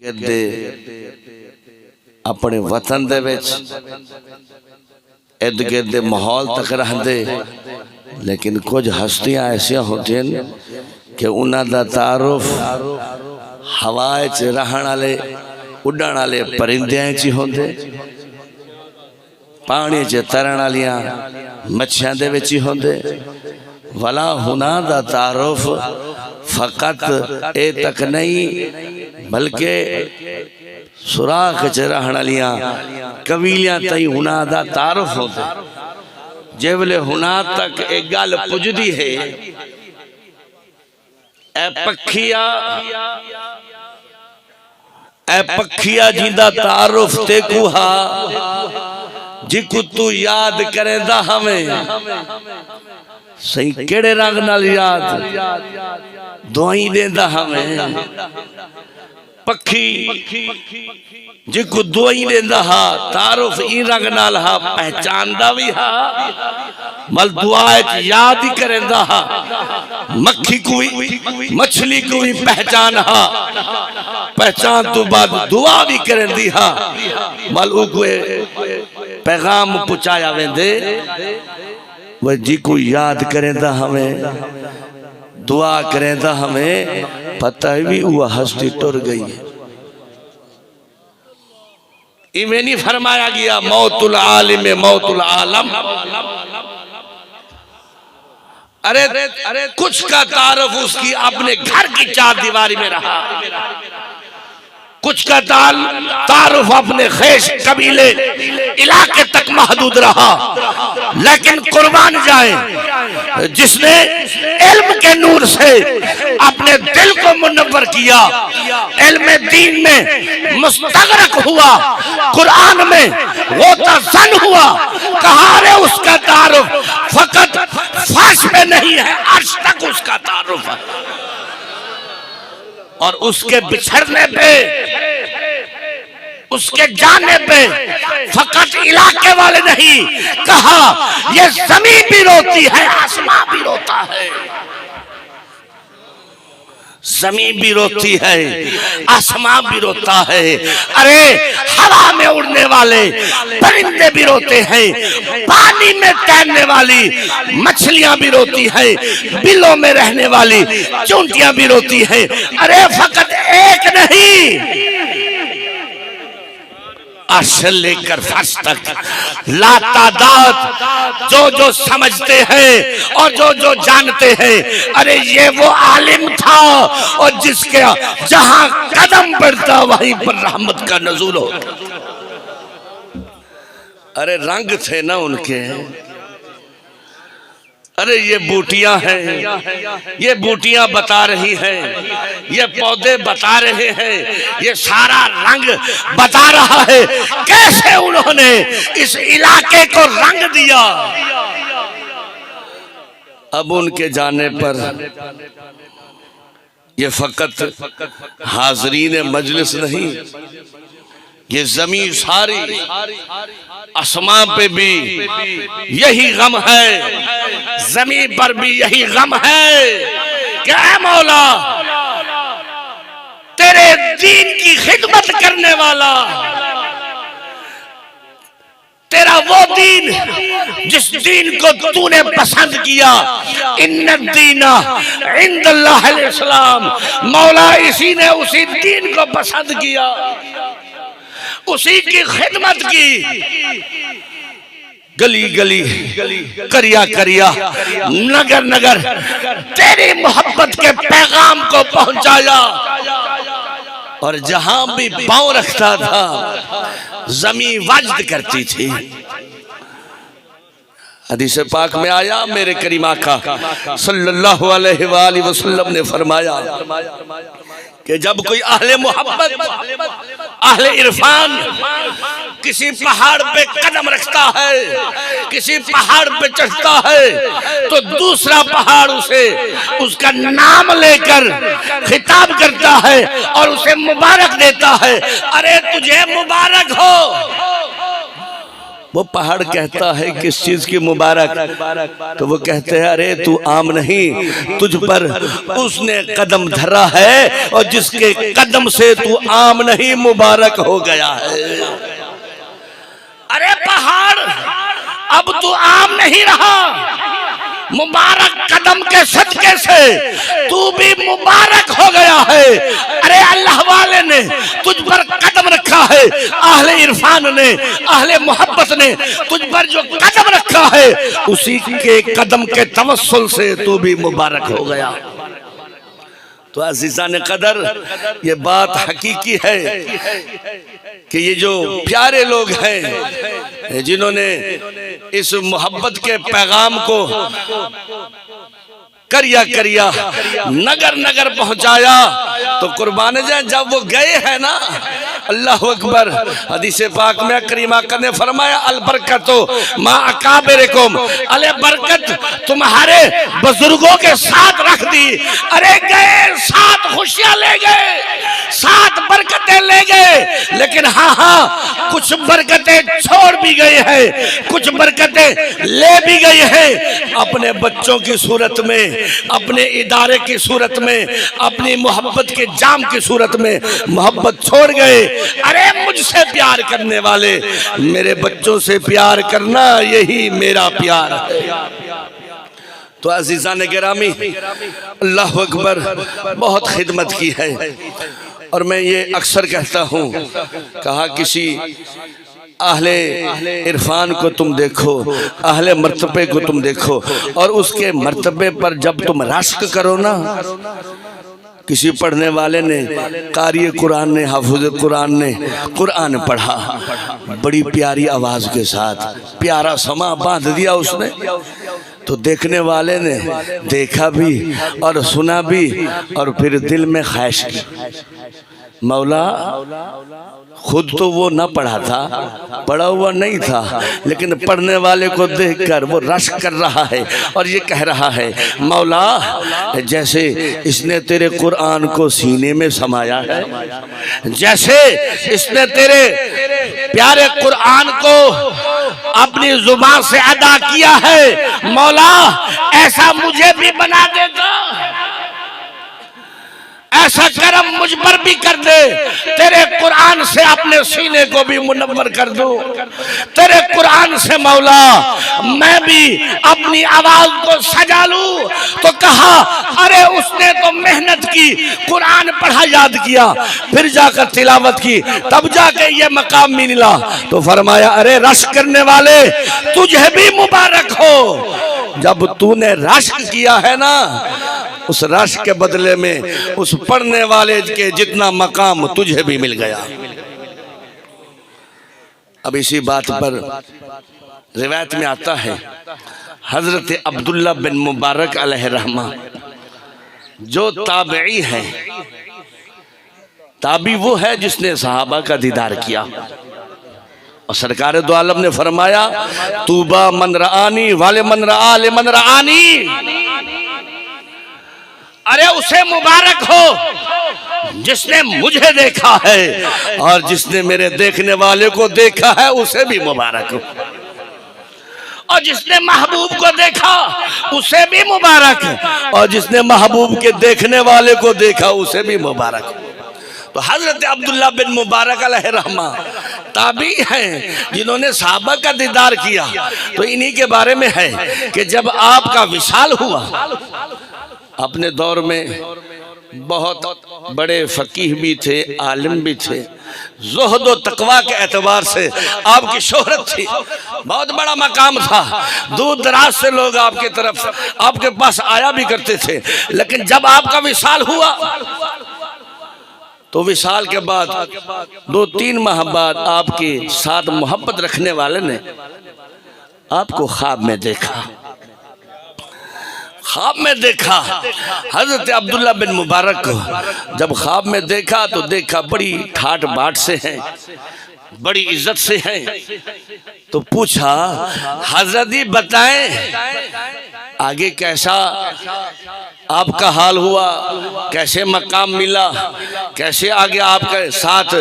दे अपने वतन दे विच इर्द गिर्द माहौल तक रहंदे, लेकिन कुछ हस्तियां ऐसिया होंदियां कि उन्हां दा तारुफ हवा च रहण वाले उड़न वाले परिंदियां च होंदे, पानी च तरण वालियां मच्छियां दे विच ही होंदे। वला हुना दा तारुफ फकत ए तक नहीं बल्कि सुराख च रहण वालियां कबीलियां तई हुना दा तारुफ होंदे। जेवले हुना तक एक गल पुजदी है, ए पखिया जिंदा तारुफ ते कुहा जिकु तू याद करेंदा हमें सही केड़े रंग नाल याद दुआई देंदा हमें। पखी जिकु दुआई देंदा हा तारुफ ई रंग नाल हा, पहचानदा भी हा मल दुआ याद ही करेंदा हा। मक्खी को भी मछली को भी पहचान हा, पहचान तो बाद दुआ भी करेंदी हा मल उको पैगाम पहुंचाया वेंदे। वह जी को याद करेंदा हमें दुआ करेंदा हमें, पता भी हुआ हस्ती टुर गई है। इवें नहीं फरमाया गया मौतुल आलिम मौतुल आलम। अरे कुछ का तारुफ उसकी अपने घर की चार दीवारी में रहा, कुछ का तारुफ अपने खेश कबीले इलाके तक महदूद रहा। लेकिन कुर्बान जाए जिसने इल्म के नूर से अपने दिल को मुनव्वर किया, इल्म दीन में मुस्तगरक हुआ, कुरान में गोताज़न हुआ। कहा रे उसका तारुफ फकत फर्श पे नहीं है, अर्श तक उसका तारुफ है। और उसके बिछड़ने पे उसके जाने पे फकत इलाके वाले नहीं, कहा ये जमीन भी रोती है आसमां भी रोता है। जमीन भी रोती है आसमां भी रोता है। अरे हवा में उड़ने वाले परिंदे भी रोते हैं, पानी में तैरने वाली मछलियां भी रोती है, बिलों में रहने वाली चूंटियां भी रोती है। अरे फकत एक नहीं, अर्श लेकर फर्श तक लातादाद जो जो समझते हैं और जो जो जानते हैं। अरे ये वो आलिम था और जिसके जहां कदम बढ़ता वहीं पर रहमत का नज़ूल हो। अरे रंग थे ना उनके। अरे ये बूटियां हैं, ये बूटियां बता रही हैं, ये पौधे बता रहे हैं, ये सारा रंग बता रहा है कैसे उन्होंने इस इलाके को रंग दिया। अब उनके जाने पर ये फकत हाजरीन मजलिस नहीं, ये जमीन सारी आसमां पे भी यही गम है, जमीन पर भी यही गम है कि ऐ मौला तेरे दीन की खिदमत करने वाला, तेरा वो दीन जिस दीन को तूने पसंद किया, इन्ना दीना इंदल्लाहिल इस्लाम, मौला इसी ने उसी दीन को पसंद किया, उसी की खिदमत की। गली गली करिया करिया नगर नगर तेरी मोहब्बत के पैगाम को पहुंचाया। और जहां भी पांव रखता था जमीन वज्द करती थी। हदीस पाक में आया मेरे करीम आका सल्लल्लाहु अलैहि वसल्लम ने फरमाया कि जब कोई अहले मोहब्बत अहले इरफान किसी पहाड़ पे कदम रखता है, किसी पहाड़ पे चढ़ता है, तो दूसरा पहाड़ उसे उसका नाम लेकर खिताब करता है और उसे मुबारक देता है। अरे तुझे मुबारक हो, वो पहाड़ कहता है किस चीज की मुबारक, तो वो कहते हैं अरे तू आम नहीं, तुझ पर उसने कदम धरा है और जिसके कदम से तू आम नहीं मुबारक हो गया है। अरे पहाड़ अब तू आम नहीं रहा, मुबारक कदम के सदके से तू भी मुबारक हो गया है। अरे अल्लाह वाले ने तुझ पर कदम रखा है, अहले इरफान ने, अहले मोहब्बत ने तुझ पर जो कदम रखा है उसी के कदम के तवस्सुल से तू भी मुबारक हो गया। तो अज़ीज़ान कदर, ये बात हकीकी है कि ये जो प्यारे लोग हैं जिन्होंने इस मोहब्बत के पैगाम को करिया करिया नगर नगर पहुंचाया, तो कुर्बान जाए जब वो गए हैं ना, अल्लाह अकबर, हदीस पाक में करीमा ने फरमाया अल बरकतो मा अकाबिरकुम, अले बरकत तुम्हारे बुजुर्गों के साथ रख दी। अरे गए, साथ खुशियां ले गए, साथ बरकतें ले गए, लेकिन हाँ कुछ बरकतें छोड़ भी गए हैं, कुछ बरकतें ले भी गए हैं। अपने बच्चों की सूरत में, अपने इदारे की सूरत में, अपनी मोहब्बत के जाम की सूरत में मोहब्बत छोड़ गए। अरे मुझसे प्यार करने वाले, मेरे बच्चों से प्यार करना, यही मेरा प्यार है। तो अज़ीज़ान गिरामी, अल्लाह अकबर, बहुत खिदमत की है। और मैं ये अक्सर कहता हूँ, कहा किसी अहले इरफान को तुम देखो, अहले मर्तबे को तुम देखो, और उसके मर्तबे पर जब तुम रश्क करो ना, किसी पढ़ने वाले ने, कारी कुरान ने, हाफिज़ कुरान ने कुरान पढ़ा बड़ी प्यारी आवाज़ के साथ, प्यारा समा बांध दिया उसने, तो देखने वाले ने देखा भी और सुना भी, और फिर दिल में ख्वाहिश की, मौला खुद तो वो न पढ़ा था, पढ़ा हुआ नहीं था, लेकिन पढ़ने वाले को देखकर वो रश्क कर रहा है और ये कह रहा है, मौला जैसे इसने तेरे कुरान को सीने में समाया है, जैसे इसने तेरे प्यारे कुरान को अपनी जुबान से अदा किया है, मौला ऐसा मुझे भी बना देता, ऐसा करम मुझ पर भी कर दे, तेरे कुरान से अपने सीने को भी मुनव्वर कर दूं, तेरे कुरान से मौला मैं भी अपनी आवाज को सजा लूं। तो कहा अरे उसने तो मेहनत की, कुरान पढ़ा, याद किया, फिर जाकर तिलावत की, तब जाके ये मकाम मिला। तो फरमाया अरे रश्क करने वाले तुझे भी मुबारक हो, जब तूने रश्क किया है ना, उस रश्क के बदले में उस पढ़ने वाले के जितना मकाम तुझे भी मिल गया। अब इसी बात पर रिवायत में आता है, हजरत अब्दुल्ला बिन मुबारक अलैहि रहमा जो ताबई है, ताबी वो है जिसने सहाबा का दीदार किया, और सरकार दो आलम ने फरमाया तूबा मन रआनी वाले मन रआ ले मन रआनी, अरे उसे मुबारक हो जिसने मुझे देखा है, और जिसने मेरे देखने वाले को देखा है उसे भी मुबारक हो, और जिसने महबूब को देखा उसे भी मुबारक, और जिसने महबूब के देखने वाले को देखा उसे भी मुबारक। तो हजरत अब्दुल्ला बिन मुबारक अलैहि रहमा ताबी हैं जिन्होंने सहाबा का दीदार किया। तो इन्हीं के बारे में है कि जब आपका विशाल हुआ, अपने दौर में बहुत बड़े फकीह भी थे, आलिम भी थे, ज़ुहद व तकवा के एतबार से आपकी शोहरत थी, बहुत बड़ा मकाम था, दूर दराज से लोग आपकी तरफ, आपके पास आया भी करते थे। लेकिन जब आपका विशाल हुआ, तो विशाल के बाद 2-3 माह बाद आपके साथ मोहब्बत रखने वाले ने आपको ख्वाब में देखा, ख्वाब में देखा हजरत अब्दुल्ला बिन मुबारक को। जब ख्वाब में देखा तो देखा बड़ी ठाट बाट से हैं, बड़ी इज्जत से हैं। तो पूछा हजरत जी बताएं आगे कैसा आपका हाल हुआ, कैसे मकाम मिला, कैसे आगे आपके साथ